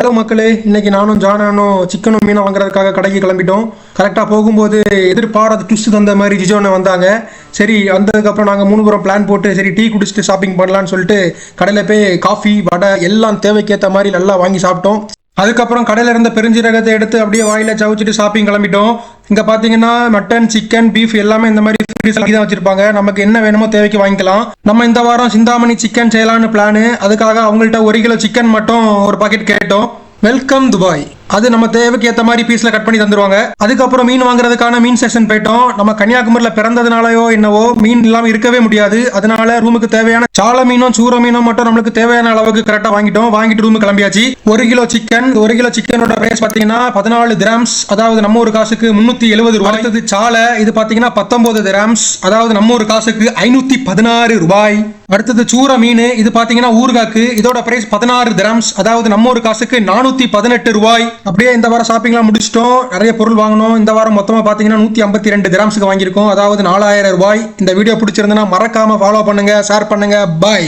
Hello மக்களே, இன்னைக்கு நானும் ஜானானும் சிக்கனும் மீனும் வாங்குறதுக்காக கடைக்கு கிளம்பிட்டோம். கரெக்டாக போகும்போது எதிர்பாராத ட்விஸ்ட் தந்த மாதிரி ஜிஜோன்னு வந்தாங்க. சரி, வந்ததுக்கப்புறம் நாங்கள் 3 பேரும் பிளான் போட்டு சரி டீ குடிச்சிட்டு ஷாப்பிங் பண்ணலான்னு சொல்லிட்டு கடையில் போய் காஃபி வடை எல்லாம் தேவைக்கேற்ற மாதிரி நல்லா வாங்கி சாப்பிட்டோம். அதுக்கப்புறம் கடையில் இருந்த பெருஞ்சீரகத்தை எடுத்து அப்படியே வாயில சவுச்சிட்டு ஷாப்பிங் கிளம்பிட்டோம். இங்கே பார்த்தீங்கன்னா மட்டன், சிக்கன், பீஃப் எல்லாமே இந்த மாதிரி தான் வச்சிருப்பாங்க. நமக்கு என்ன வேணுமோ தேவைக்கு வாங்கிக்கலாம். நம்ம இந்த வாரம் சிந்தாமணி சிக்கன் செய்யலான்னு பிளானு. அதுக்காக அவங்கள்ட்ட 1 கிலோ சிக்கன் மட்டும் ஒரு பாக்கெட் கேட்டோம். வெல்கம் துபாய், அது நம்ம தேவைக்கு ஏற்ற மாதிரி பீஸ்ல கட் பண்ணி தந்துருவாங்க. அதுக்கப்புறம் மீன் வாங்குறதுக்கான மீன் செக்ஷன் போயிட்டோம். நம்ம கன்னியாகுமரியில பிறந்ததுனாலயோ என்னவோ மீன் இல்லாம இருக்கவே முடியாது. அதனால ரூமுக்கு தேவையான சால மீனும் சூர மீனும் மட்டும் நம்மளுக்கு தேவையான அளவுக்கு கரெக்டா வாங்கிட்டு ரூமுக்கு கிளம்பியாச்சு. 1 கிலோ சிக்கன், 1 கிலோ சிக்கனோட பிரைஸ் பாத்தீங்கன்னா 14 திரம்ஸ், அதாவது நம்ம ஒரு காசுக்கு 370 ரூபாய். அடுத்தது சாலை, இது பாத்தீங்கன்னா 19 திரம்ஸ், அதாவது நம்ம ஒரு காசுக்கு 516 ரூபாய். அடுத்தது சூர மீன், இது பாத்தீங்கன்னா ஊர்காக்கு, இதோட பிரைஸ் 16 திரம்ஸ், அதாவது நம்ம ஒரு காசுக்கு 418 ரூபாய். அப்படியே இந்த வாரம் ஷாப்பிங்லாம் முடிச்சிட்டோம். நிறைய பொருள் வாங்கணும். இந்த வாரம் மொத்தமா பாத்தீங்கன்னா 152 திரம்ஸ்க்கு வாங்கியிருக்கோம், அதாவது 4000 ரூபாய். இந்த வீடியோ பிடிச்சிருந்தனா மறக்காம ஃபாலோ பண்ணுங்க, ஷேர் பண்ணுங்க. பாய்.